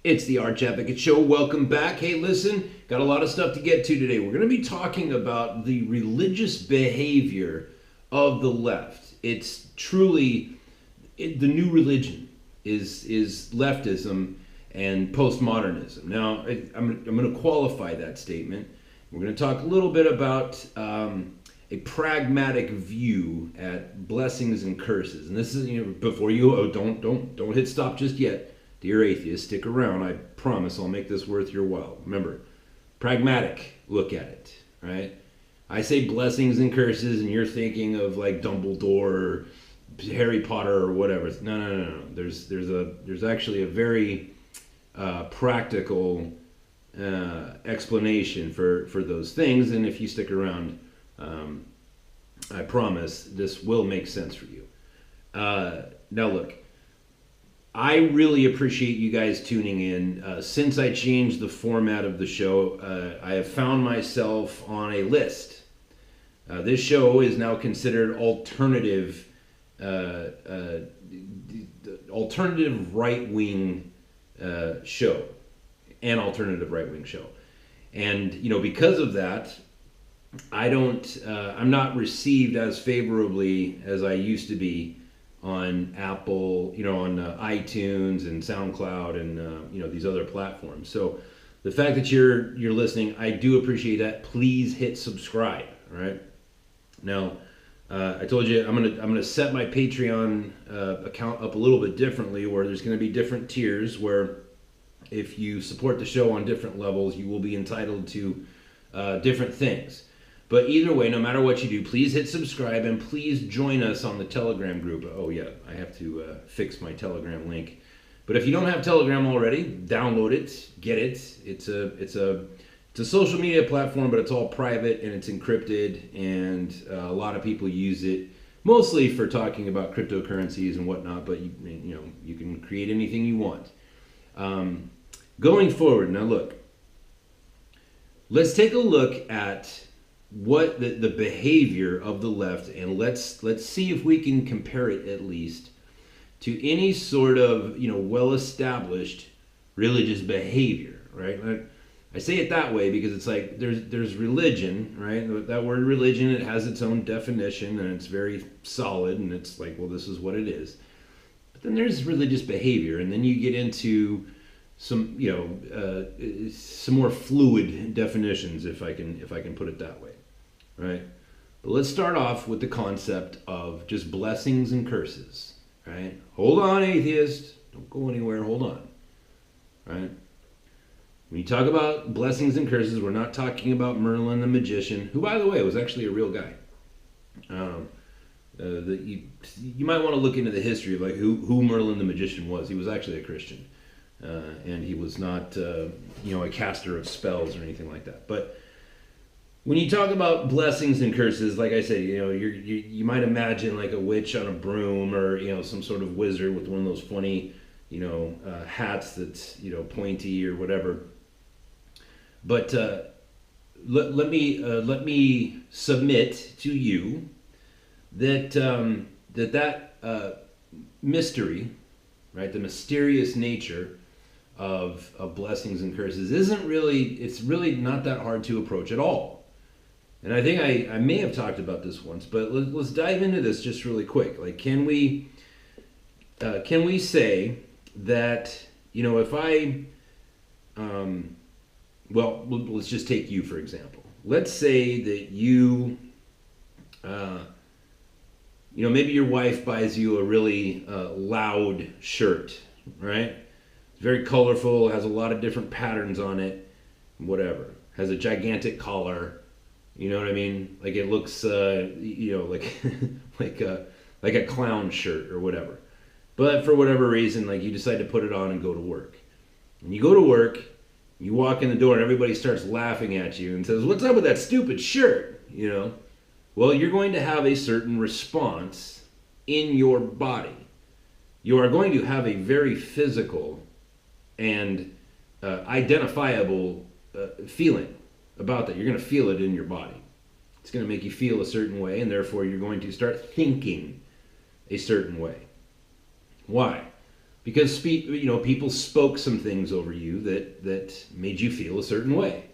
It's the Arch Advocate Show. Welcome back. Hey, listen, got a lot of stuff to get to today. We're going to be talking about the religious behavior of the left. It's truly the new religion is leftism and postmodernism. Now, I'm going to qualify that statement. We're going to talk a little bit about a pragmatic view at blessings and curses. And this is, before you don't hit stop just yet. Dear atheist, stick around. I promise I'll make this worth your while. Remember, pragmatic look at it, right? I say blessings and curses, and you're thinking of like Dumbledore or Harry Potter or whatever. No. There's actually a very practical explanation for those things, and if you stick around, I promise this will make sense for you. Now look. I really appreciate you guys tuning in. Since I changed the format of the show, I have found myself on a list. This show is now considered alternative right-wing show, an alternative right-wing show, and because of that, I'm not received as favorably as I used to be on Apple, on iTunes and SoundCloud and these other platforms. So the fact that you're listening, I do appreciate that. Please hit subscribe. All right. Now, I told you I'm gonna set my Patreon account up a little bit differently, where there's going to be different tiers. Where if you support the show on different levels, you will be entitled to different things. But either way, no matter what you do, please hit subscribe and please join us on the Telegram group. Oh yeah, I have to fix my Telegram link. But if you don't have Telegram already, download it, get it. It's a social media platform, but it's all private and it's encrypted, and a lot of people use it mostly for talking about cryptocurrencies and whatnot. But you can create anything you want. Going forward, now look, let's take a look at what the behavior of the left, and let's see if we can compare it at least to any sort of well-established religious behavior, right? I say it that way because it's like there's religion, right? That word religion, it has its own definition and it's very solid, and it's like, well, this is what it is. But then there's religious behavior, and then you get into some some more fluid definitions, if I can put it that way. Right? But let's start off with the concept of just blessings and curses. Right? Hold on, atheist. Don't go anywhere. Hold on. Right? When you talk about blessings and curses, we're not talking about Merlin the magician, who, by the way, was actually a real guy. You might want to look into the history of like who Merlin the magician was. He was actually a Christian, and he was not a caster of spells or anything like that. But when you talk about blessings and curses, like I say, you might imagine like a witch on a broom, or some sort of wizard with one of those funny, hats that's pointy or whatever. But let me submit to you that that mystery, right, the mysterious nature of blessings and curses it's really not that hard to approach at all. And I think I may have talked about this once, but let's dive into this just really quick. Like, can we say that if I let's just take you for example. Let's say that you maybe your wife buys you a really loud shirt, right? It's very colorful, has a lot of different patterns on it, whatever. Has a gigantic collar. You know what I mean? Like it looks, like like a clown shirt or whatever. But for whatever reason, like you decide to put it on and go to work. And you go to work, you walk in the door, and everybody starts laughing at you and says, "What's up with that stupid shirt?" Well, you're going to have a certain response in your body. You are going to have a very physical and identifiable feeling about that. You're going to feel it in your body. It's going to make you feel a certain way, and therefore you're going to start thinking a certain way. Why? because people spoke some things over you that made you feel a certain way.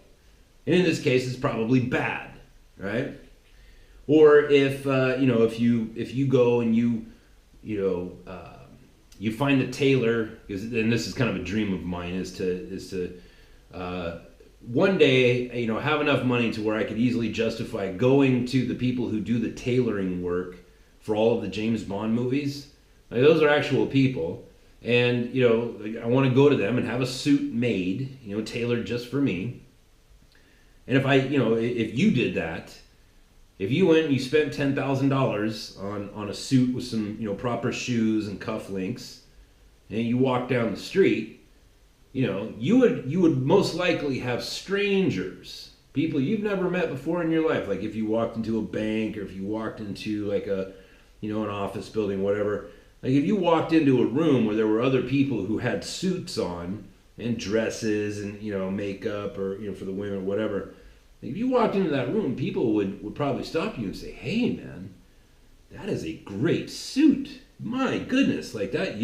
And in this case, it's probably bad, right? Or if you go and you find a tailor, and this is kind of a dream of mine, is to one day have enough money to where I could easily justify going to the people who do the tailoring work for all of the James Bond movies. Like, those are actual people, and I want to go to them and have a suit made, tailored just for me. And if you did that, if you went and you spent $10,000 on a suit with some proper shoes and cufflinks, and you walk down the street, you would most likely have strangers, people you've never met before in your life. Like if you walked into a bank, or if you walked into like an office building, whatever. Like if you walked into a room where there were other people who had suits on and dresses and makeup, or for the women, whatever. If you walked into that room, people would probably stop you and say, "Hey, man, that is a great suit. My goodness, like that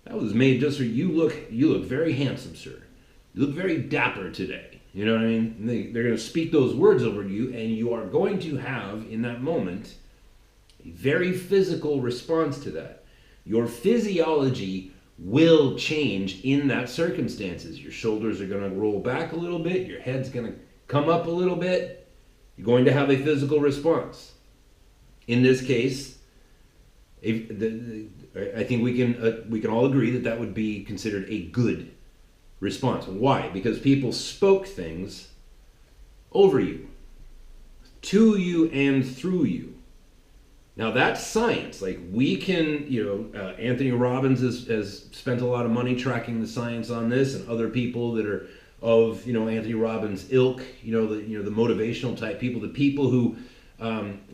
was made just for you. You look very handsome, sir. You look very dapper today." You know what I mean? They're going to speak those words over you, and you are going to have in that moment a very physical response to that. Your physiology will change in that circumstances. Your shoulders are going to roll back a little bit. Your head's going to come up a little bit. You're going to have a physical response. In this case, I think we can all agree that would be considered a good response. Why? Because people spoke things over you, to you, and through you. Now that's science. Like we can, Anthony Robbins has spent a lot of money tracking the science on this, and other people that are of Anthony Robbins' ilk, the motivational type people, the people who,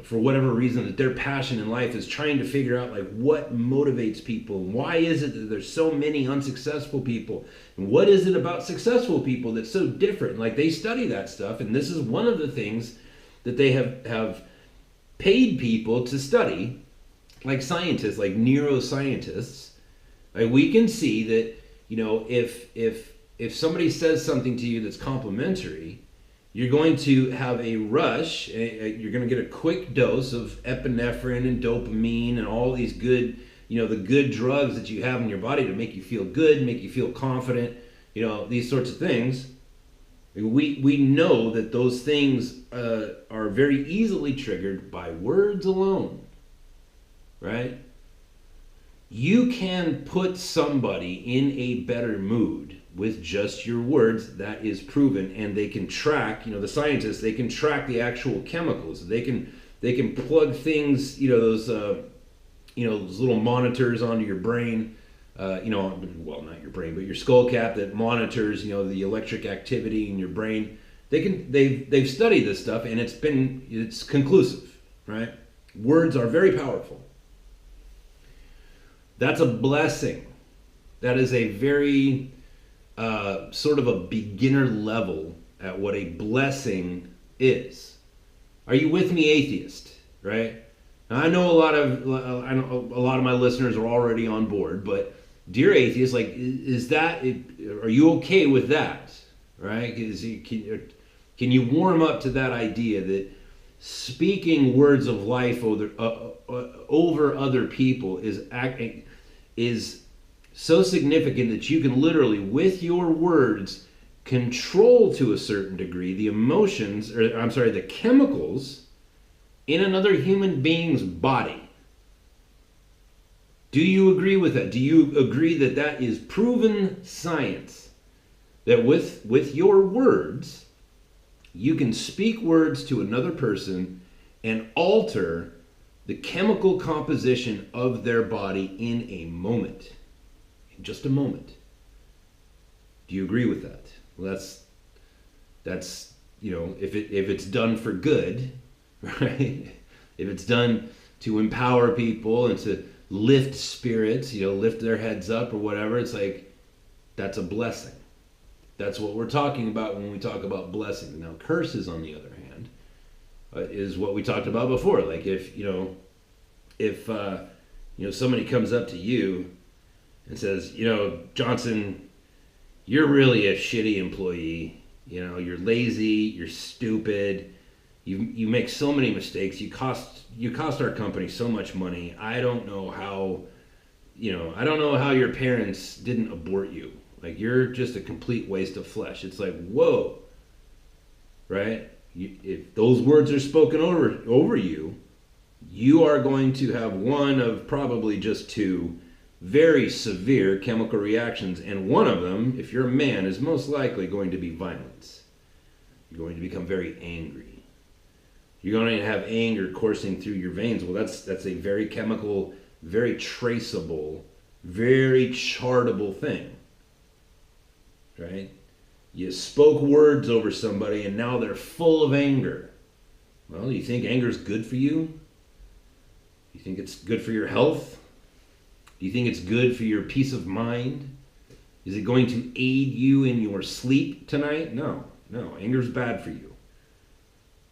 for whatever reason, that their passion in life is trying to figure out like what motivates people, and why is it that there's so many unsuccessful people, and what is it about successful people that's so different? Like they study that stuff, and this is one of the things that they have paid people to study, like scientists, like neuroscientists. Like we can see that if somebody says something to you that's complimentary, you're going to have a rush. You're going to get a quick dose of epinephrine and dopamine and all these good, the good drugs that you have in your body to make you feel good, make you feel confident, these sorts of things. We know that those things are very easily triggered by words alone, right? You can put somebody in a better mood with just your words. That is proven, and they can track. The scientists, they can track the actual chemicals. They can plug things. Those little monitors onto your brain. Well, not your brain, but your skull cap that monitors, the electric activity in your brain. They've studied this stuff, and it's conclusive, right? Words are very powerful. That's a blessing. That is a very sort of a beginner level at what a blessing is. Are you with me, atheist? Right? Now, I know a lot of my listeners are already on board, but dear atheist, like, are you okay with that? Right? Can you warm up to that idea that speaking words of life over other people is so significant that you can literally, with your words, control to a certain degree the chemicals in another human being's body? Do you agree with that? Do you agree that that is proven science? That with your words, you can speak words to another person and alter the chemical composition of their body in a moment. In just a moment. Do you agree with that? Well, that's if it's done for good, right? If it's done to empower people and to lift spirits, lift their heads up or whatever, it's like that's a blessing. That's what we're talking about when we talk about blessing. Now, curses, on the other hand, is what we talked about before. Like if somebody comes up to you and says, Johnson, you're really a shitty employee. You're lazy, you're stupid. You make so many mistakes. You cost our company so much money. I don't know how your parents didn't abort you. Like, you're just a complete waste of flesh. It's like, whoa, right? If those words are spoken over you, you are going to have one of probably just two very severe chemical reactions, and one of them, if you're a man, is most likely going to be violence. You're going to become very angry. You're going to have anger coursing through your veins. Well, that's a very chemical, very traceable, very chartable thing, right? You spoke words over somebody and now they're full of anger. Well, you think anger is good for you? You think it's good for your health? Do you think it's good for your peace of mind? Is it going to aid you in your sleep tonight? No, anger is bad for you.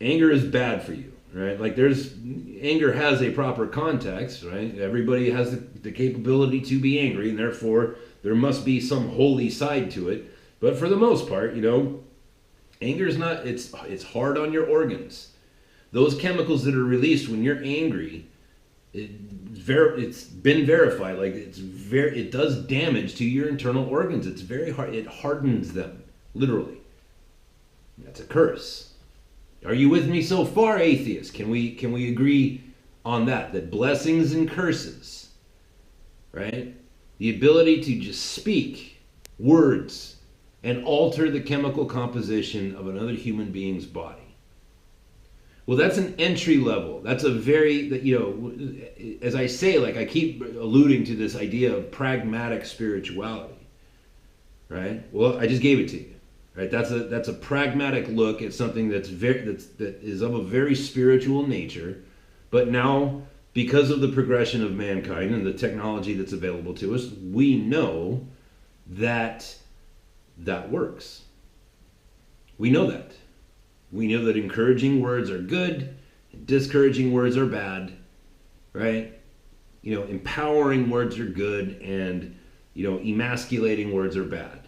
Anger is bad for you, right? Like, anger has a proper context, right? Everybody has the capability to be angry, and therefore there must be some holy side to it. But for the most part, anger is not, it's hard on your organs. Those chemicals that are released when you're angry, it's been verified, like it does damage to your internal organs. It's very hard. It hardens them, literally. That's a curse. Are you with me so far, atheists? Can we agree on that blessings and curses, right? The ability to just speak words and alter the chemical composition of another human being's body. Well, that's an entry level. That's a very, as I say, like I keep alluding to this idea of pragmatic spirituality, right? Well, I just gave it to you, right? That's a pragmatic look at something that is of a very spiritual nature, but now, because of the progression of mankind and the technology that's available to us, we know that works. We know that. We know that encouraging words are good, and discouraging words are bad, right? Empowering words are good, and emasculating words are bad.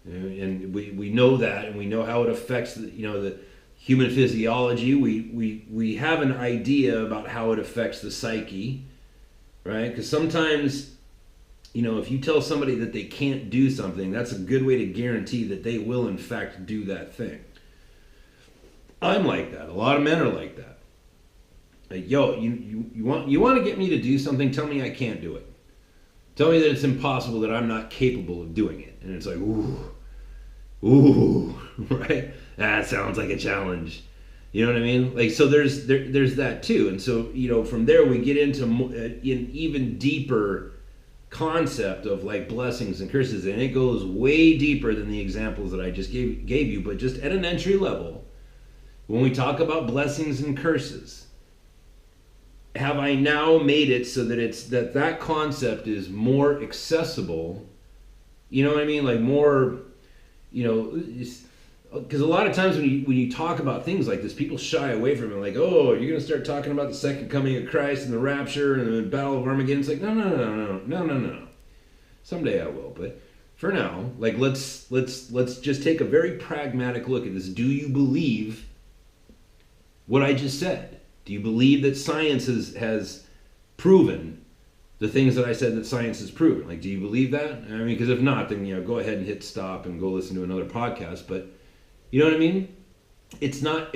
And we know that, and we know how it affects the human physiology. We have an idea about how it affects the psyche, right? Because sometimes, if you tell somebody that they can't do something, that's a good way to guarantee that they will in fact do that thing. I'm like that. A lot of men are like that. Like, yo, you want to get me to do something? Tell me I can't do it. Tell me that it's impossible, that I'm not capable of doing it. And it's like, ooh, right? That sounds like a challenge. You know what I mean? Like, so there's that too. And so, from there we get into an even deeper concept of like blessings and curses, and it goes way deeper than the examples that I just gave you. But just at an entry level, when we talk about blessings and curses, have I now made it so that that concept is more accessible? You know what I mean? Like more, because a lot of times when you talk about things like this, people shy away from it. Like, oh, you're going to start talking about the second coming of Christ and the rapture and the battle of Armageddon. It's like, no. Someday I will, but for now, like let's just take a very pragmatic look at this. Do you believe what I just said? Do you believe that science has proven the things that I said that science has proven? Like, do you believe that? I mean, because if not, then go ahead and hit stop and go listen to another podcast. But you know what I mean? It's that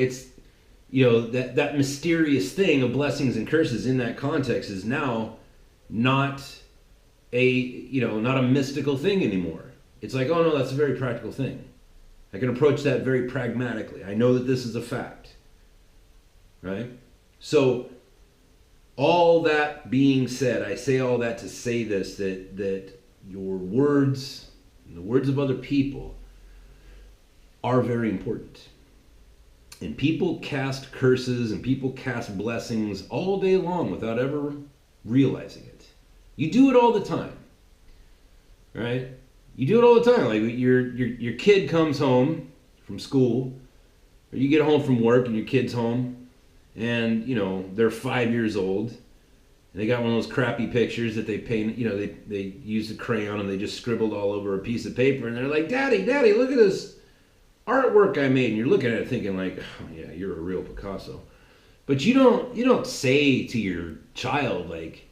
mysterious thing of blessings and curses in that context is now not a mystical thing anymore. It's like, oh no, that's a very practical thing. I can approach that very pragmatically. I know that this is a fact. Right? So, all that being said, I say all that to say this, that your words, and the words of other people, are very important. And people cast curses and people cast blessings all day long without ever realizing it. You do it all the time. Right? You do it all the time. Like your kid comes home from school, or you get home from work and your kid's home, and they're 5 years old, And they got one of those crappy pictures that they paint, they used a crayon and they just scribbled all over a piece of paper. And they're like, Daddy, look at this artwork I made. And you're looking at it thinking like, oh yeah, you're a real Picasso. But you don't say to your child like,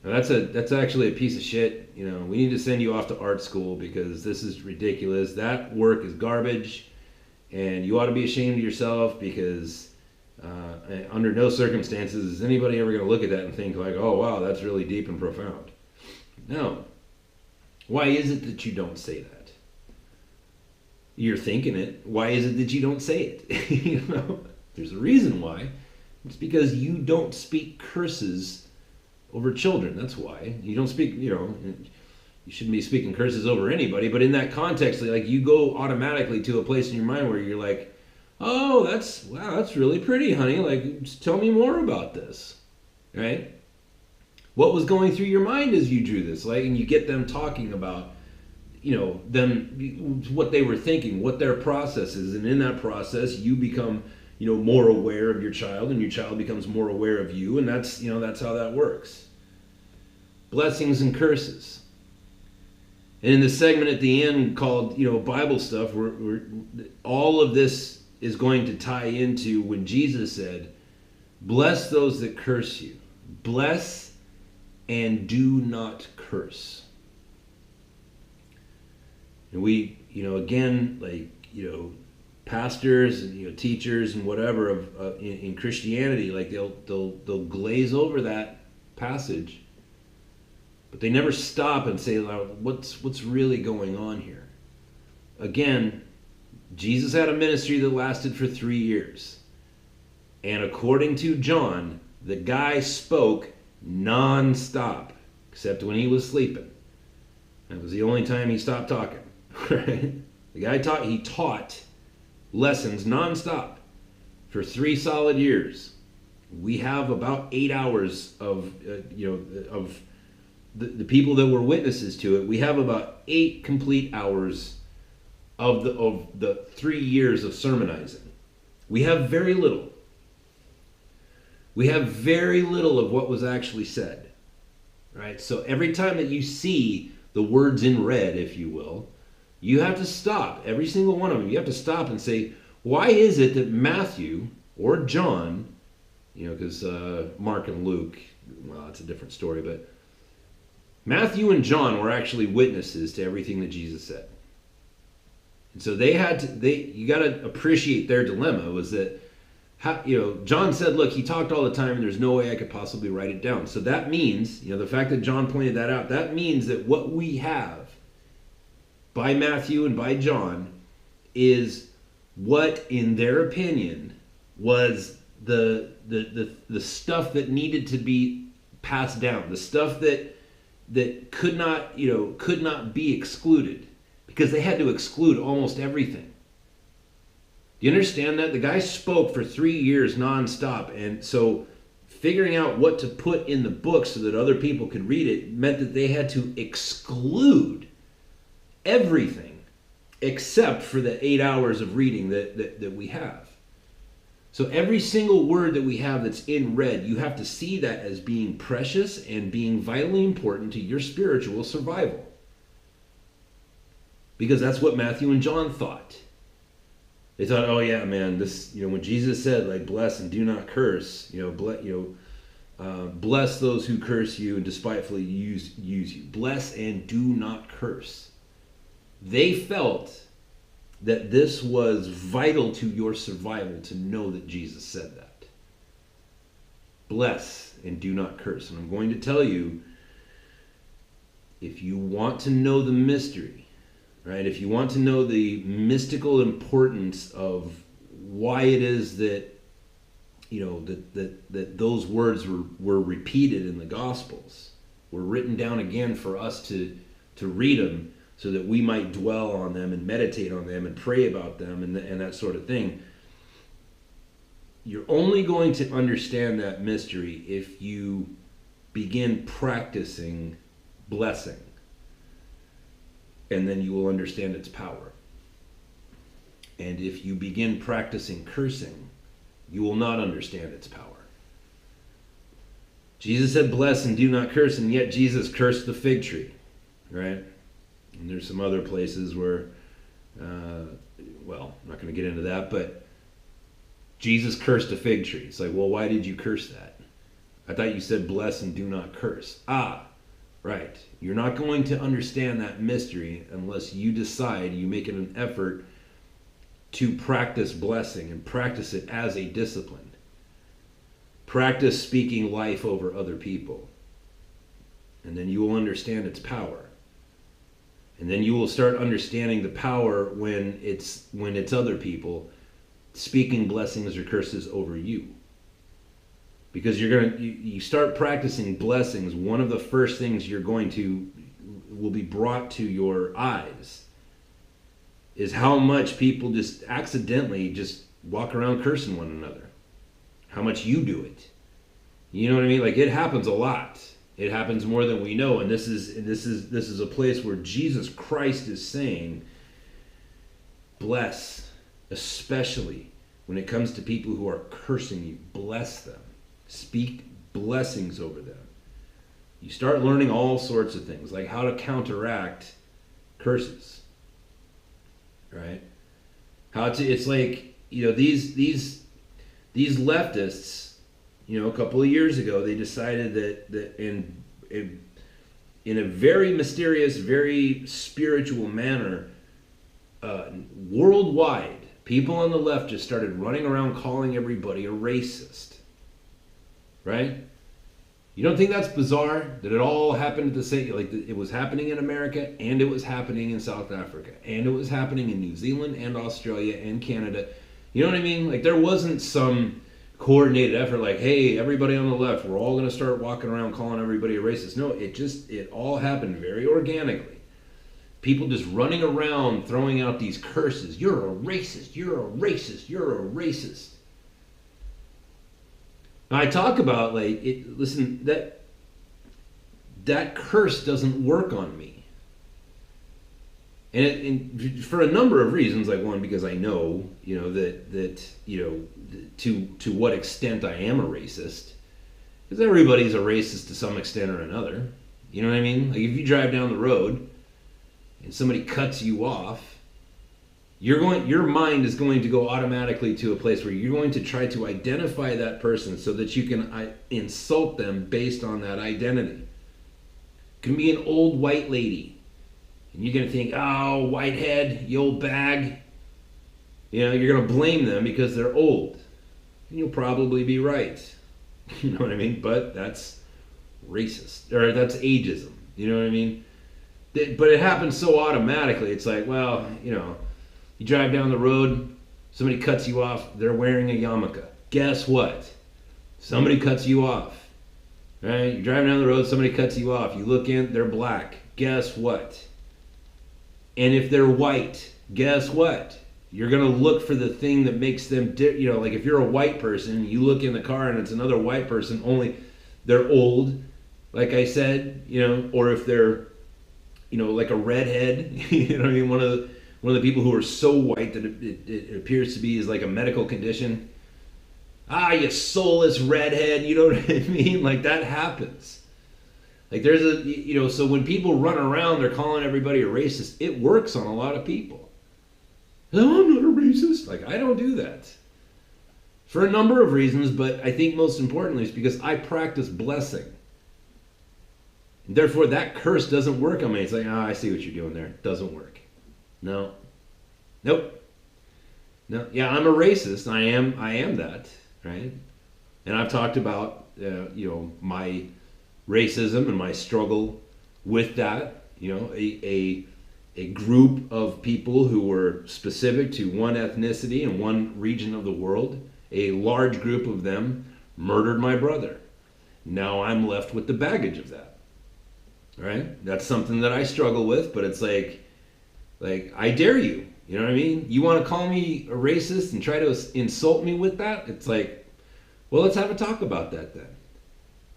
that's actually a piece of shit. We need to send you off to art school because this is ridiculous. That work is garbage, and you ought to be ashamed of yourself because under no circumstances is anybody ever going to look at that and think like, oh wow, that's really deep and profound. No. Why is it that you don't say that? You're thinking it. Why is it that you don't say it? There's a reason why. It's because you don't speak curses over children. That's why. You don't speak, you shouldn't be speaking curses over anybody, but in that context, like you go automatically to a place in your mind where you're like, oh, that's really pretty, honey. Like, just tell me more about this, right? What was going through your mind as you drew this? Like, and you get them talking about, them, what they were thinking, what their process is, and in that process, you become, more aware of your child, and your child becomes more aware of you, and that's how that works. Blessings and curses. And in the segment at the end called, Bible stuff, we're all of this is going to tie into when Jesus said, bless those that curse you. Bless and do not curse. And we, again, like, pastors and, teachers and whatever in Christianity, like they'll glaze over that passage, but they never stop and say, what's really going on here? Again, Jesus had a ministry that lasted for 3 years. And according to John, the guy spoke non-stop, except when he was sleeping. That was the only time he stopped talking. Right? The guy taught lessons non-stop for 3 solid years. We have about 8 hours of the people that were witnesses to it. We have about 8 complete hours of the 3 years of sermonizing. We have very little. We have very little of what was actually said. Right? So every time that you see the words in red, if you will, you have to stop. Every single one of them, you have to stop and say, why is it that Matthew or John, because Mark and Luke, well, it's a different story, but Matthew and John were actually witnesses to everything that Jesus said. And so you got to appreciate their dilemma was that, John said, look, he talked all the time and there's no way I could possibly write it down. So that means, the fact that John pointed that out, that means that what we have by Matthew and by John is what, in their opinion, was the stuff that needed to be passed down, the stuff that could not be excluded, because they had to exclude almost everything. Do you understand that? The guy spoke for 3 years nonstop, and so figuring out what to put in the book so that other people could read it meant that they had to exclude everything except for the 8 hours of reading that we have. So every single word that we have that's in red, you have to see that as being precious and being vitally important to your spiritual survival. Because that's what Matthew and John thought. They thought, oh yeah, man, this, when Jesus said, like, bless and do not curse, bless those who curse you and despitefully use you. Bless and do not curse. They felt that this was vital to your survival to know that Jesus said that. Bless and do not curse. And I'm going to tell you, if you want to know the mystery, right? If you want to know the mystical importance of why it is that, that those words were repeated in the Gospels, were written down again for us to read them, so that we might dwell on them and meditate on them and pray about them and that sort of thing. You're only going to understand that mystery if you begin practicing blessing. And then you will understand its power. And if you begin practicing cursing, you will not understand its power. Jesus said, bless and do not curse, and yet Jesus cursed the fig tree, right? And there's some other places where, well, I'm not going to get into that, but Jesus cursed a fig tree. It's like, well, why did you curse that? I thought you said bless and do not curse. Ah, right. You're not going to understand that mystery unless you decide, you make it an effort to practice blessing and practice it as a discipline. Practice speaking life over other people. And then you will understand its power. And then you will start understanding the power when it's other people speaking blessings or curses over you. Because you start practicing blessings, one of the first things will be brought to your eyes is how much people just accidentally just walk around cursing one another. How much you do it. You know what I mean? Like, it happens a lot. It happens more than we know. And this is a place where Jesus Christ is saying, bless, especially when it comes to people who are cursing you. Bless them. Speak blessings over them. You start learning all sorts of things, like how to counteract curses. Right? It's like, these leftists, a couple of years ago, they decided that in a very mysterious, very spiritual manner, worldwide, people on the left just started running around calling everybody a racist. Right? You don't think that's bizarre? That it all happened at the same, like it was happening in America, and it was happening in South Africa, and it was happening in New Zealand and Australia and Canada. You know what I mean? Like, there wasn't some coordinated effort like, hey, everybody on the left, we're all going to start walking around calling everybody a racist. No, it all happened very organically. People just running around throwing out these curses. You're a racist, you're a racist, you're a racist. Now, I talk about, listen, that curse doesn't work on me. And for a number of reasons, like, one, because I know, that to what extent I am a racist. Because everybody's a racist to some extent or another. You know what I mean? Like, if you drive down the road and somebody cuts you off, your mind is going to go automatically to a place where you're going to try to identify that person so that you can insult them based on that identity. It can be an old white lady. And you're going to think, oh, whitehead, you old bag. You're going to blame them because they're old. And you'll probably be right. You know what I mean? But that's racist. Or that's ageism. You know what I mean? But it happens so automatically. It's like, well, you drive down the road, somebody cuts you off, they're wearing a yarmulke. Guess what? Somebody cuts you off. Right? You're driving down the road, somebody cuts you off. You look in, they're black. Guess what? And if they're white, guess what? You're going to look for the thing that makes them, like if you're a white person, you look in the car and it's another white person, only they're old, like I said, or if they're, like a redhead, you know what I mean? One of the people who are so white that it appears to be is like a medical condition. Ah, you soulless redhead, you know what I mean? Like, that happens. Like, there's so when people run around, they're calling everybody a racist. It works on a lot of people. No, I'm not a racist. Like, I don't do that. For a number of reasons, but I think most importantly is because I practice blessing. And therefore, that curse doesn't work on me. It's like, I see what you're doing there. It doesn't work. No. Nope. No. Yeah, I'm a racist. I am that, right? And I've talked about, my racism and my struggle with that. A group of people who were specific to one ethnicity and one region of the world, a large group of them murdered my brother. Now I'm left with the baggage of that, right? That's something that I struggle with, but it's like I dare you. You know what I mean? You want to call me a racist and try to insult me with that? It's like, well, let's have a talk about that then.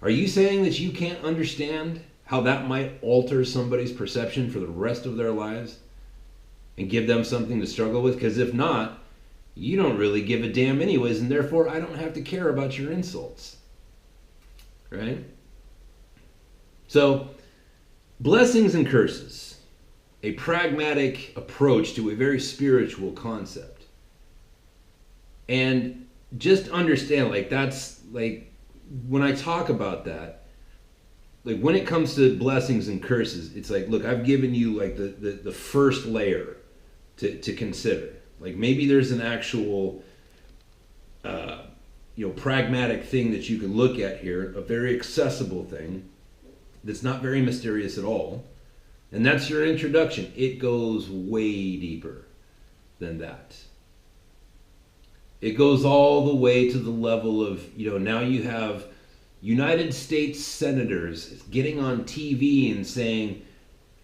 Are you saying that you can't understand how that might alter somebody's perception for the rest of their lives and give them something to struggle with? Because if not, you don't really give a damn anyways, and therefore I don't have to care about your insults. Right? So, blessings and curses, a pragmatic approach to a very spiritual concept. And just understand, like, that's like when I talk about that, like when it comes to blessings and curses, it's like, look, I've given you like the first layer to consider. Like maybe there's an actual pragmatic thing that you can look at here, a very accessible thing that's not very mysterious at all. And that's your introduction. It goes way deeper than that. It goes all the way to the level of, now you have United States senators getting on TV and saying,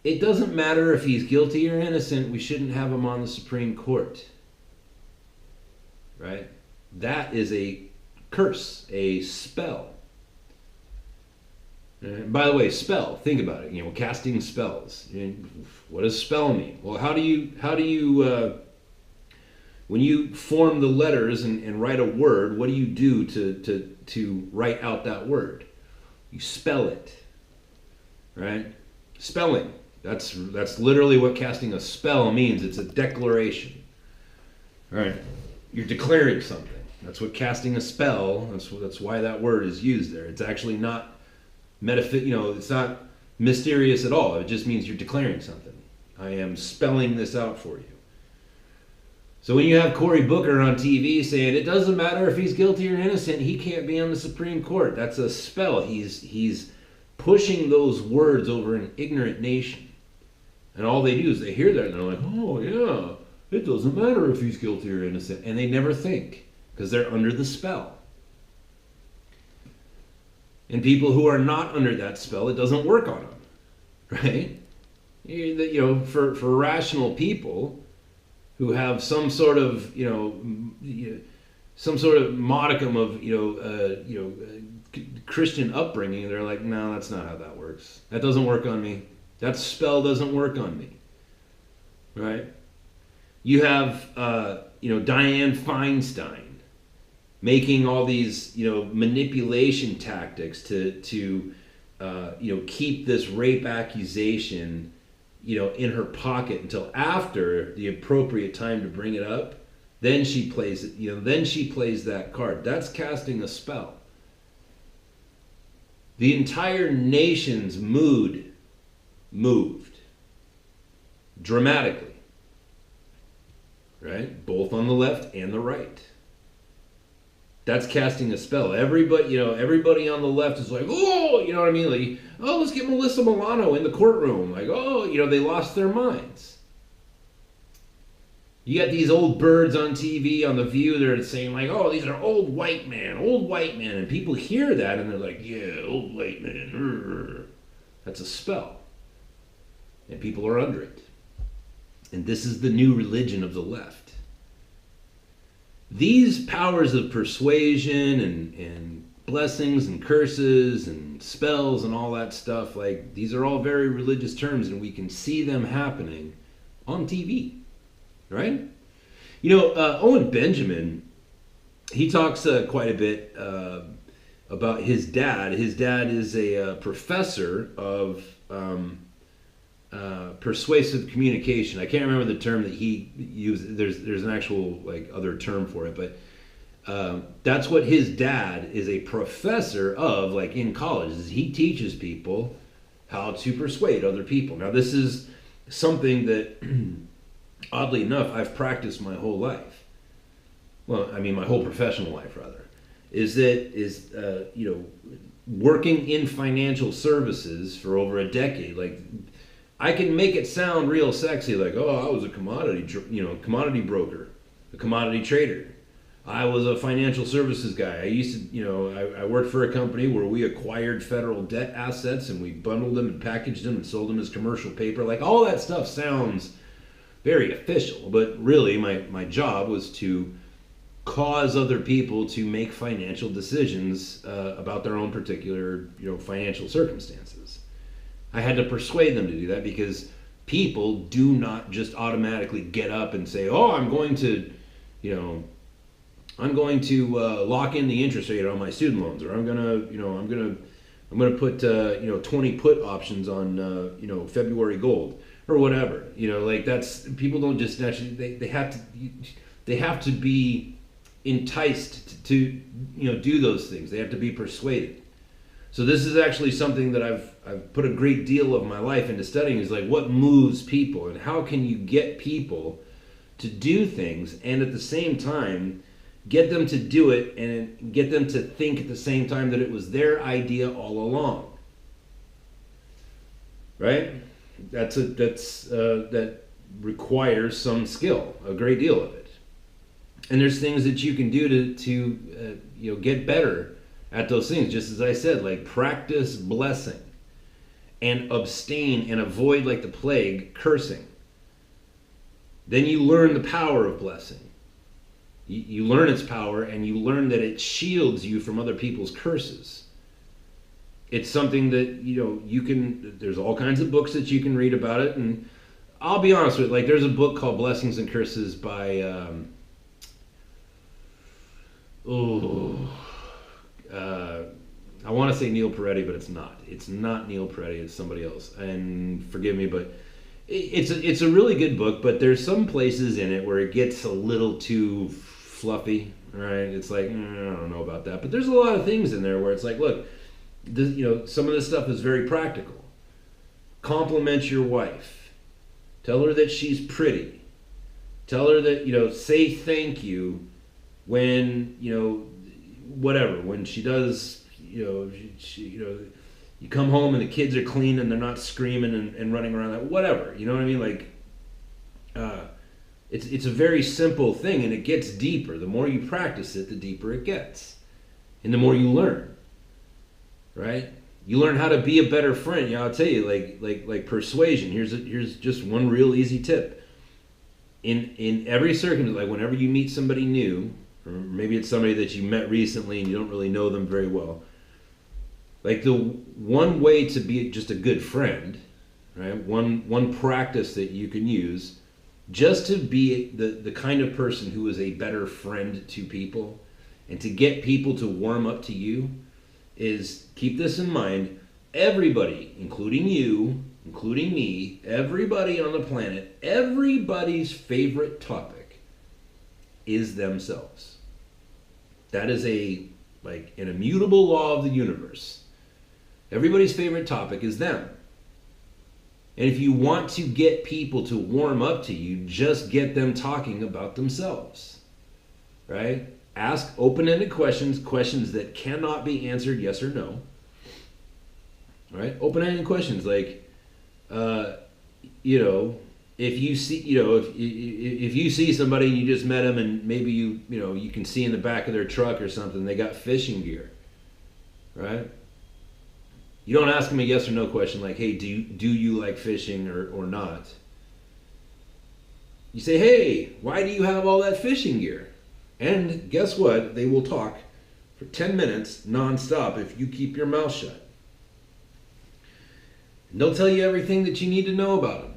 it doesn't matter if he's guilty or innocent, we shouldn't have him on the Supreme Court. Right? That is a curse, a spell. By the way, spell, think about it, casting spells. What does spell mean? Well, how do you when you form the letters and write a word, what do you do to write out that word? You spell it, right? Spelling. That's literally what casting a spell means. It's a declaration, right? You're declaring something. That's what casting a spell. That's why that word is used there. It's actually not it's not mysterious at all. It just means you're declaring something. I am spelling this out for you. So when you have Cory Booker on TV saying it doesn't matter if he's guilty or innocent, he can't be on the Supreme Court. That's a spell. He's pushing those words over an ignorant nation. And all they do is they hear that and they're like, oh yeah, it doesn't matter if he's guilty or innocent. And they never think because they're under the spell. And people who are not under that spell, it doesn't work on them, right? For rational people who have some sort of modicum of Christian upbringing, they're like, no, that's not how that works. That doesn't work on me. That spell doesn't work on me, right? You have Dianne Feinstein making all these manipulation tactics to keep this rape accusation in her pocket until after the appropriate time to bring it up. Then she plays it. Then she plays that card. That's casting a spell. The entire nation's mood moved dramatically, right? Both on the left and the right. That's casting a spell. Everybody on the left is like, oh, you know what I mean? Like, oh, let's get Melissa Milano in the courtroom. Like, oh, they lost their minds. You got these old birds on TV, on The View, they're saying like, oh, these are old white men. And people hear that and they're like, yeah, old white man. That's a spell. And people are under it. And this is the new religion of the left. These powers of persuasion and blessings and curses and spells and all that stuff, like these are all very religious terms and we can see them happening on TV, right? Owen Benjamin, he talks quite a bit about his dad. His dad is a professor of persuasive communication. I can't remember the term that he used. There's an actual other term for it, but that's what his dad is a professor of, in colleges. He teaches people how to persuade other people. Now this is something that oddly enough I've practiced my whole life. Well, I mean my whole professional life rather. Working in financial services for over a decade, I can make it sound real sexy, like, oh, I was a commodity broker, a commodity trader. I was a financial services guy. I used to, I worked for a company where we acquired federal debt assets and we bundled them and packaged them and sold them as commercial paper. Like all that stuff sounds very official, but really my job was to cause other people to make financial decisions about their own particular, financial circumstances. I had to persuade them to do that because people do not just automatically get up and say, oh, I'm going to lock in the interest rate on my student loans, or I'm gonna I'm going to put 20 put options on February gold or whatever. Like that's people don't just naturally they have to be enticed to do those things. They have to be persuaded. So this is actually something that I've put a great deal of my life into studying, is like what moves people and how can you get people to do things and at the same time get them to do it and get them to think at the same time that it was their idea all along. Right? That requires some skill, a great deal of it. And there's things that you can do to get better at those things. Just as I said, like practice blessing and abstain and avoid, like the plague, cursing. Then you learn the power of blessing. You learn its power, and you learn that it shields you from other people's curses. It's something that you can. There's all kinds of books that you can read about it, and I'll be honest with you. Like there's a book called Blessings and Curses by I want to say Neil Peretti, but it's not. It's not Neil Peretti. It's somebody else. And forgive me, but it's a really good book. But there's some places in it where it gets a little too fluffy. Right? It's like I don't know about that. But there's a lot of things in there where it's like, look, some of this stuff is very practical. Compliment your wife. Tell her that she's pretty. Tell her that say thank you when whatever, when she does, you come home and the kids are clean and they're not screaming and running around, that whatever, you know what I mean? Like, it's a very simple thing, and it gets deeper. The more you practice it, the deeper it gets, and the more you learn, right? You learn how to be a better friend. I'll tell you, like persuasion. Here's just one real easy tip. In every circumstance, like whenever you meet somebody new, or maybe it's somebody that you met recently and you don't really know them very well. Like the one way to be just a good friend, right? One practice that you can use just to be the kind of person who is a better friend to people and to get people to warm up to you is, keep this in mind, everybody, including you, including me, everybody on the planet, everybody's favorite topic is themselves. That is an immutable law of the universe. Everybody's favorite topic is them. And if you want to get people to warm up to you, just get them talking about themselves. Right? Ask open-ended questions that cannot be answered yes or no. Right? Open-ended questions like, if you see, if you see somebody and you just met them and maybe you can see in the back of their truck or something, they got fishing gear, right? You don't ask them a yes or no question like, hey, do you like fishing or not? You say, hey, why do you have all that fishing gear? And guess what? They will talk for 10 minutes nonstop if you keep your mouth shut. And they'll tell you everything that you need to know about them.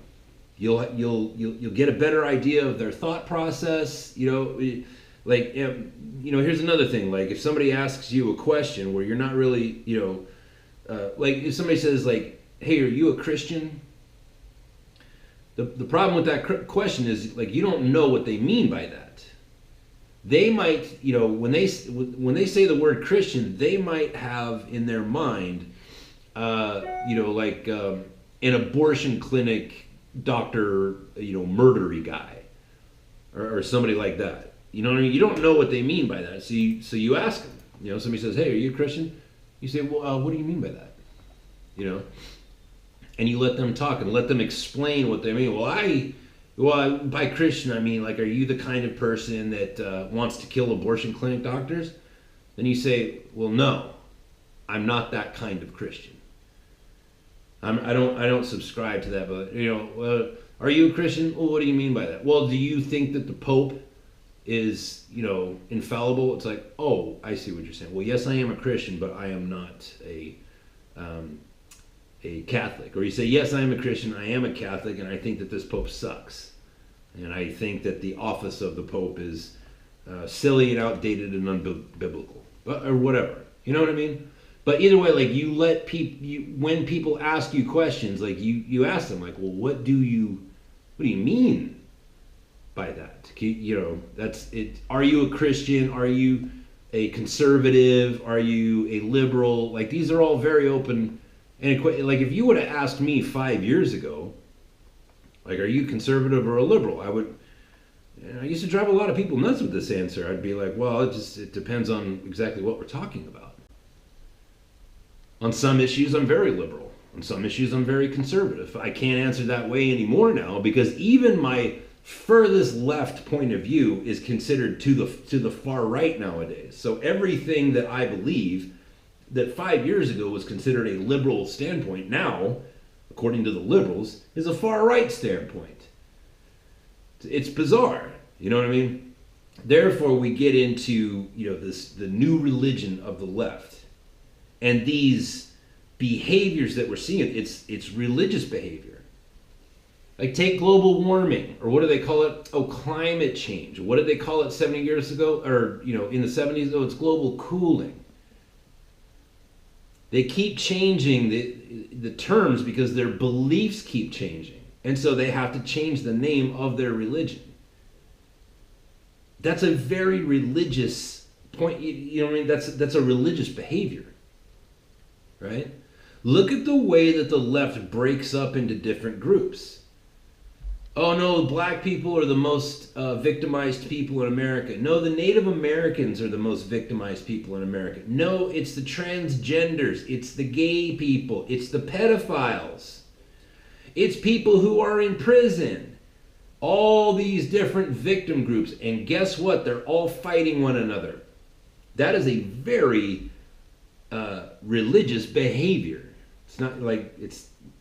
You'll get a better idea of their thought process. Here's another thing. Like if somebody asks you a question where you're not really, like if somebody says like, hey, are you a Christian? The problem with that question is like you don't know what they mean by that. They might, when they say the word Christian, they might have in their mind, an abortion clinic doctor, murdery guy, or somebody like that. You know what I mean? You don't know what they mean by that, so you ask them. Somebody says, "Hey, are you a Christian?" You say, "Well, what do you mean by that?" And you let them talk and let them explain what they mean. Well, by Christian I mean like, are you the kind of person that wants to kill abortion clinic doctors? Then you say, well, no, I'm not that kind of Christian. I don't subscribe to that, but are you a Christian? Well, what do you mean by that? Well, do you think that the Pope is infallible? It's like, oh, I see what you're saying. Well, yes, I am a Christian, but I am not a Catholic. Or you say, yes, I am a Christian, I am a Catholic, and I think that this Pope sucks, and I think that the office of the Pope is silly and outdated and unbiblical, or whatever. You know what I mean? But either way, like you let people, when people ask you questions, like you ask them, like, well, what do you mean by that? That's it. Are you a Christian? Are you a conservative? Are you a liberal? Like these are all very open. And like if you would have asked me 5 years ago, like, are you conservative or a liberal? I used to drive a lot of people nuts with this answer. I'd be like, well, it depends on exactly what we're talking about. On some issues, I'm very liberal. On some issues, I'm very conservative. I can't answer that way anymore now because even my furthest left point of view is considered to the far right nowadays. So everything that I believe that 5 years ago was considered a liberal standpoint now, according to the liberals, is a far right standpoint. It's bizarre, you know what I mean? Therefore, we get into the new religion of the left. And these behaviors that we're seeing, it's religious behavior. Like take global warming, or what do they call it? Oh, climate change. What did they call it 70 years ago? Or, in the 70s? Oh, it's global cooling. They keep changing the terms because their beliefs keep changing. And so they have to change the name of their religion. That's a very religious point. You know what I mean? That's a religious behavior. Right? Look at the way that the left breaks up into different groups. Oh no, black people are the most victimized people in America. No, the Native Americans are the most victimized people in America. No, it's the transgenders. It's the gay people. It's the pedophiles. It's people who are in prison. All these different victim groups. And guess what? They're all fighting one another. That is a very religious behavior. It's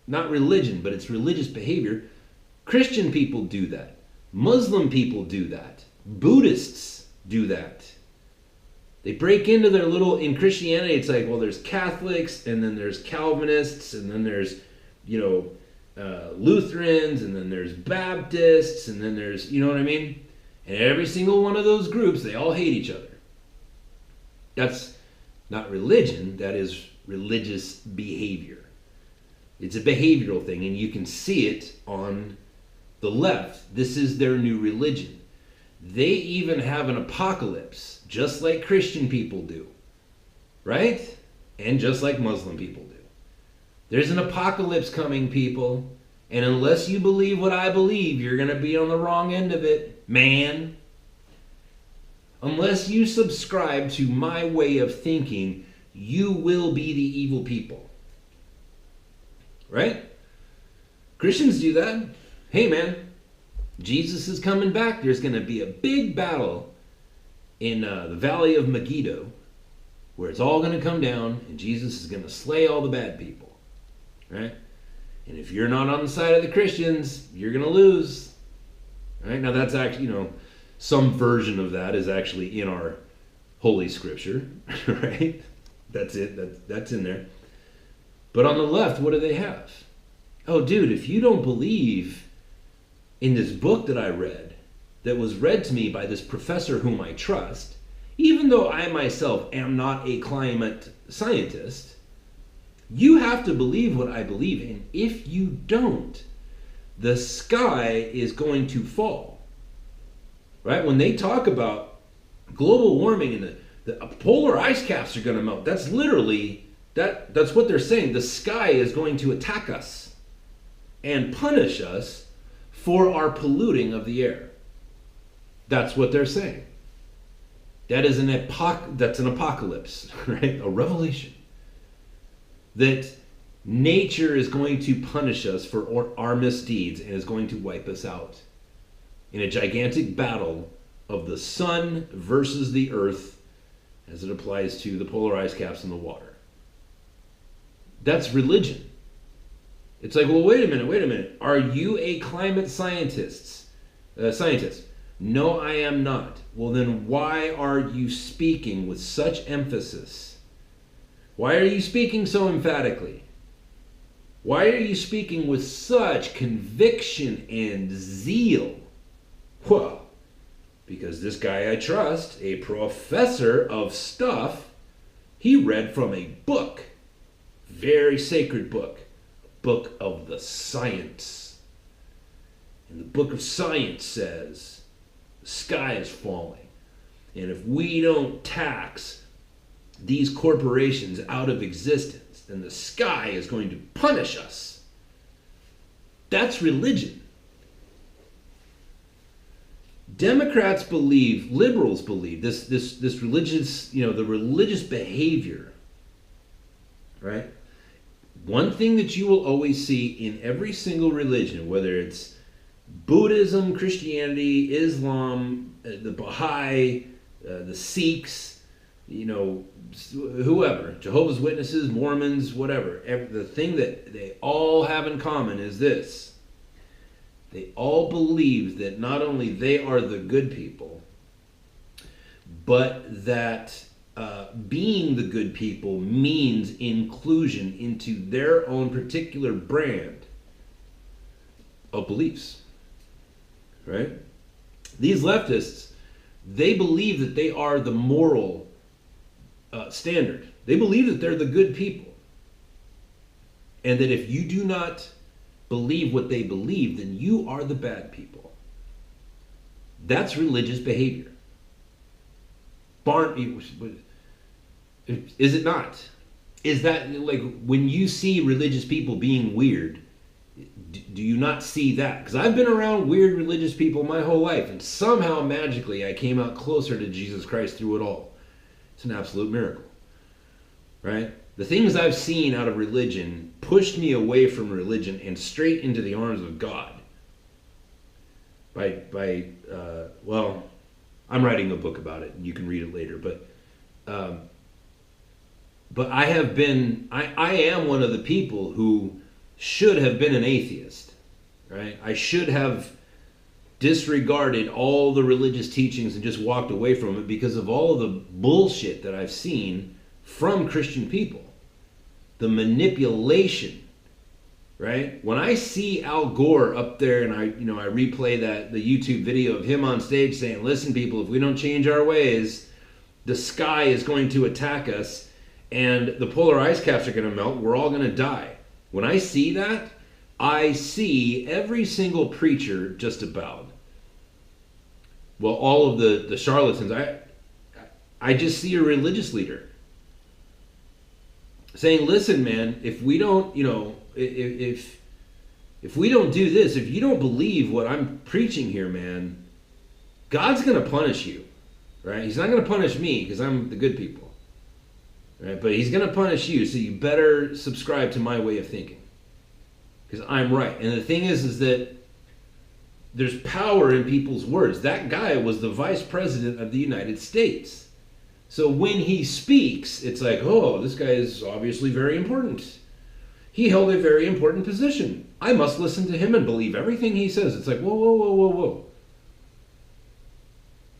not religion, but it's religious behavior. Christian people do that. Muslim people do that. Buddhists do that. They break into their little, in Christianity, it's like, well, there's Catholics, and then there's Calvinists, and then there's, Lutherans, and then there's Baptists, and then there's, you know what I mean? And every single one of those groups, they all hate each other. That's not religion, that is religious behavior. It's a behavioral thing, and you can see it on the left. This is their new religion. They even have an apocalypse, just like Christian people do, right? And just like Muslim people do. There's an apocalypse coming, people, and unless you believe what I believe, you're going to be on the wrong end of it, man. Unless you subscribe to my way of thinking, you will be the evil people. Right? Christians do that. Hey man, Jesus is coming back. There's going to be a big battle in the Valley of Megiddo where it's all going to come down and Jesus is going to slay all the bad people. Right? And if you're not on the side of the Christians, you're going to lose. Right? Now that's actually, some version of that is actually in our Holy Scripture, right? That's it. That's in there. But on the left, what do they have? Oh, dude, if you don't believe in this book that I read, that was read to me by this professor whom I trust, even though I myself am not a climate scientist, you have to believe what I believe in. If you don't, the sky is going to fall. Right? When they talk about global warming and the polar ice caps are going to melt, that's literally, that's what they're saying. The sky is going to attack us and punish us for our polluting of the air. That's what they're saying. That's an apocalypse, right? A revelation. That nature is going to punish us for our misdeeds and is going to wipe us out in a gigantic battle of the sun versus the earth as it applies to the polar ice caps in the water. That's religion. It's like, well, wait a minute. Are you a climate scientist? No, I am not. Well, then why are you speaking with such emphasis? Why are you speaking so emphatically? Why are you speaking with such conviction and zeal? Well, because this guy I trust, a professor of stuff, He read from a book, very sacred book of the science. And the book of science says the sky is falling. And if we don't tax these corporations out of existence, then the sky is going to punish us. That's religion. Democrats believe, liberals believe, this religious, the religious behavior, right? One thing that you will always see in every single religion, whether it's Buddhism, Christianity, Islam, the Baha'i, the Sikhs, whoever, Jehovah's Witnesses, Mormons, whatever, the thing that they all have in common is this. They all believe that not only they are the good people, but that being the good people means inclusion into their own particular brand of beliefs, right? These leftists, they believe that they are the moral standard. They believe that they're the good people. And that if you do not believe what they believe, then you are the bad people. That's religious behavior. Is it not? Is that, like, when you see religious people being weird, do you not see that? Because I've been around weird religious people my whole life, and somehow magically I came out closer to Jesus Christ through it all. It's an absolute miracle, right? The things I've seen out of religion pushed me away from religion and straight into the arms of God. Well, I'm writing a book about it, and you can read it later. But I am one of the people who should have been an atheist, right? I should have disregarded all the religious teachings and just walked away from it because of all of the bullshit that I've seen from Christian people. The manipulation, right? When I see Al Gore up there and I replay the YouTube video of him on stage saying, listen, people, if we don't change our ways, the sky is going to attack us and the polar ice caps are going to melt. We're all going to die. When I see that, I see every single preacher just about, well, all of the charlatans, I just see a religious leader saying, listen, man, if we don't, if we don't do this, if you don't believe what I'm preaching here, man, God's going to punish you, right? He's not going to punish me because I'm the good people, right? But he's going to punish you, so you better subscribe to my way of thinking because I'm right. And the thing is that there's power in people's words. That guy was the vice president of the United States. So when he speaks, it's like, oh, this guy is obviously very important. He held a very important position. I must listen to him and believe everything he says. It's like, whoa, whoa, whoa, whoa, whoa.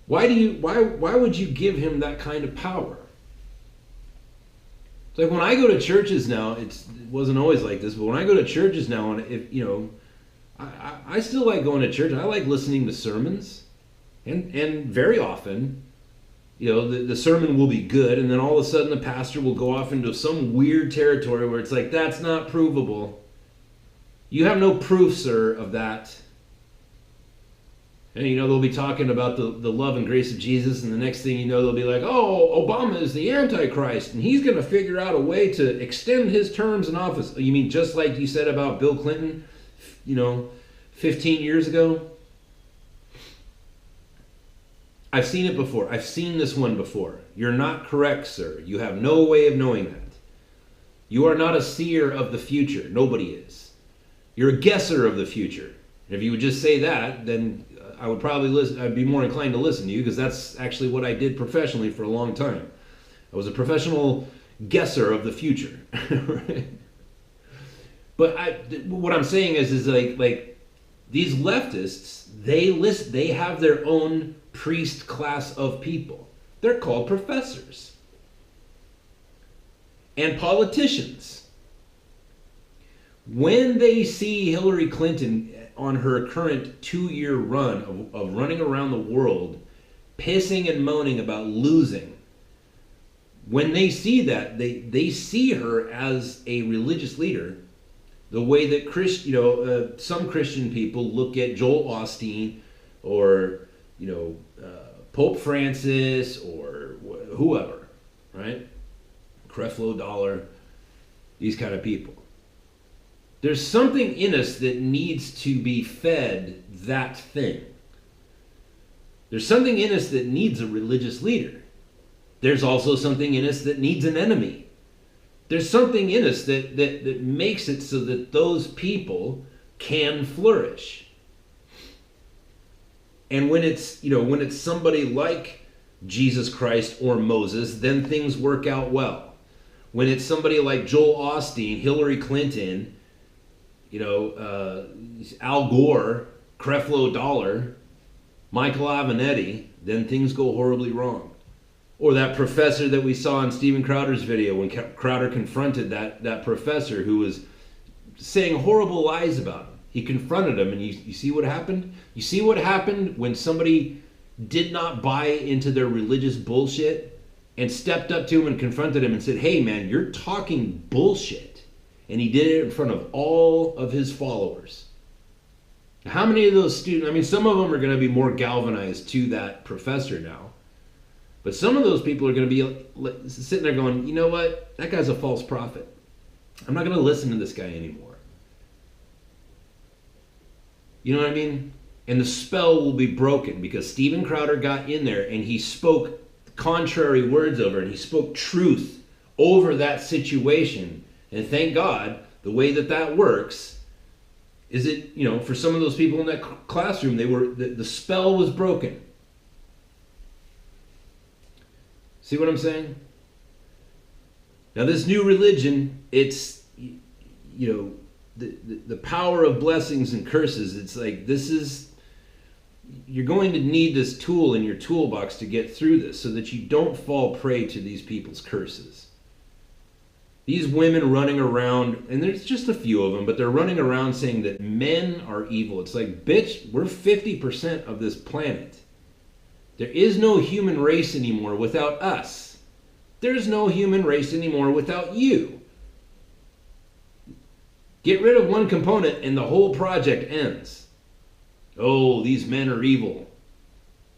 Why would you give him that kind of power? It's like when I go to churches now, it wasn't always like this, but when I go to churches now, and I still like going to church. I like listening to sermons, and very often, the sermon will be good, and then all of a sudden the pastor will go off into some weird territory where it's like, that's not provable. You have no proof, sir, of that. And they'll be talking about the love and grace of Jesus, and the next thing you know, they'll be like, oh, Obama is the Antichrist, and he's going to figure out a way to extend his terms in office. You mean just like you said about Bill Clinton, 15 years ago? I've seen it before. I've seen this one before. You're not correct, sir. You have no way of knowing that. You are not a seer of the future. Nobody is. You're a guesser of the future. And if you would just say that, then I would probably listen. I'd be more inclined to listen to you because that's actually what I did professionally for a long time. I was a professional guesser of the future. Right? But what I'm saying is like these leftists, they have their own priest class of people. They're called professors and politicians. When they see Hillary Clinton on her current 2-year run of running around the world, pissing and moaning about losing, when they see that, they see her as a religious leader, the way that some Christian people look at Joel Osteen or Pope Francis or whoever, right? Creflo Dollar, these kind of people. There's something in us that needs to be fed that thing. There's something in us that needs a religious leader. There's also something in us that needs an enemy. There's something in us that makes it so that those people can flourish. And when it's somebody like Jesus Christ or Moses, then things work out well. When it's somebody like Joel Osteen, Hillary Clinton, Al Gore, Creflo Dollar, Michael Avenatti, then things go horribly wrong. Or that professor that we saw in Steven Crowder's video when Crowder confronted that professor who was saying horrible lies about him. He confronted him, and you see what happened? You see what happened when somebody did not buy into their religious bullshit and stepped up to him and confronted him and said, hey man, you're talking bullshit. And he did it in front of all of his followers. How many of those students, some of them are going to be more galvanized to that professor now. But some of those people are going to be sitting there going, you know what? That guy's a false prophet. I'm not going to listen to this guy anymore. You know what I mean? And the spell will be broken because Steven Crowder got in there and he spoke contrary words over, and he spoke truth over that situation. And thank God, the way that works is for some of those people in that classroom, the spell was broken. See what I'm saying? Now this new religion, it's, the power of blessings and curses. It's like, you're going to need this tool in your toolbox to get through this so that you don't fall prey to these people's curses. These women running around, and there's just a few of them, but they're running around saying that men are evil. It's like, bitch, we're 50% of this planet. There is no human race anymore without us. There's no human race anymore without you. Get rid of one component and the whole project ends. Oh, these men are evil.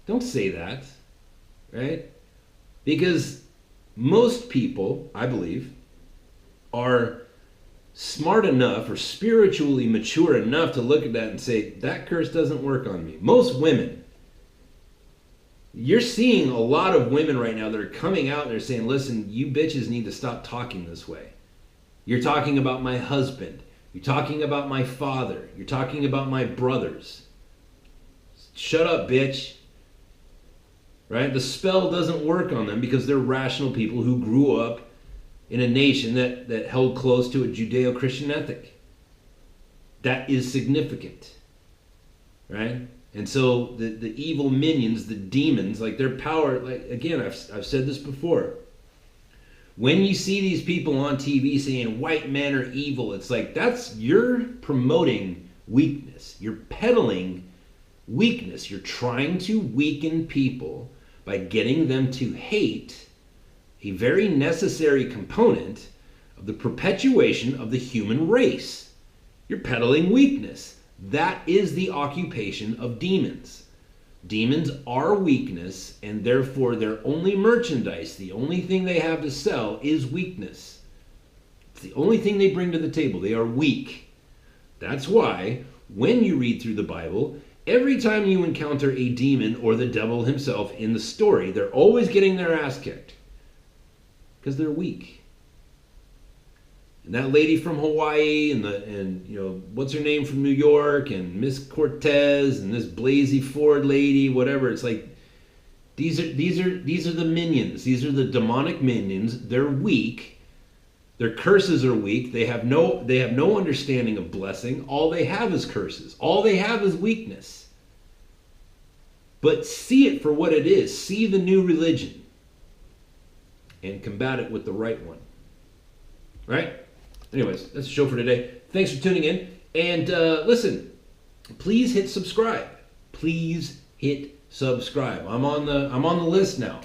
Don't say that, right? Because most people, I believe, are smart enough or spiritually mature enough to look at that and say, that curse doesn't work on me. Most women. You're seeing a lot of women right now that are coming out and they're saying, listen, you bitches need to stop talking this way. You're talking about my husband. You're talking about my father. You're talking about my brothers. Shut up, bitch. Right? The spell doesn't work on them because they're rational people who grew up in a nation that held close to a Judeo-Christian ethic. That is significant. Right? And so the evil minions, the demons, like their power, like again, I've said this before. When you see these people on TV saying white men are evil, it's like you're promoting weakness. You're peddling weakness. You're trying to weaken people by getting them to hate a very necessary component of the perpetuation of the human race. You're peddling weakness. That is the occupation of demons. Demons are weakness, and therefore their only merchandise, the only thing they have to sell is weakness. It's the only thing they bring to the table. They are weak. That's why when you read through the Bible, every time you encounter a demon or the devil himself in the story, they're always getting their ass kicked because they're weak. And that lady from Hawaii and what's her name from New York and Miss Cortez and this Blasey Ford lady, whatever. It's like these are the minions. These are the demonic minions. They're weak. Their curses are weak. They have no understanding of blessing. All they have is curses. All they have is weakness. But see it for what it is. See the new religion and combat it with the right one. Right? Anyways, that's the show for today. Thanks for tuning in. And listen, please hit subscribe. Please hit subscribe. I'm on the list now.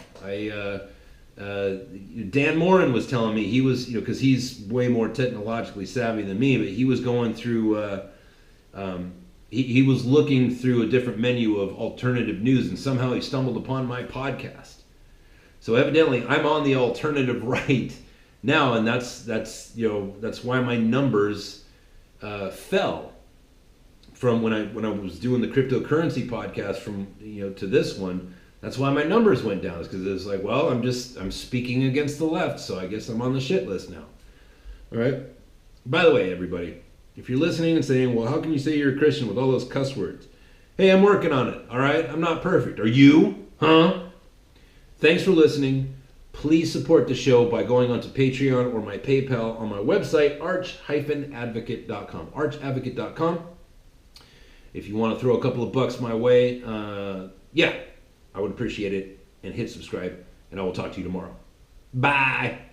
Dan Morin was telling me he was, because he's way more technologically savvy than me, but he was going through, he was looking through a different menu of alternative news, and somehow he stumbled upon my podcast. So evidently, I'm on the alternative right now, and that's why my numbers fell from when I was doing the cryptocurrency podcast from to this one. That's why my numbers went down. Is because it's like, well, I'm speaking against the left, so I guess I'm on the shit list now. All right. By the way, everybody, if you're listening and saying, well, how can you say you're a Christian with all those cuss words? Hey, I'm working on it. All right. I'm not perfect. Are you? Huh? Thanks for listening. Please support the show by going onto Patreon or my PayPal on my website, arch-advocate.com. archadvocate.com. If you want to throw a couple of bucks my way, I would appreciate it. And hit subscribe, and I will talk to you tomorrow. Bye.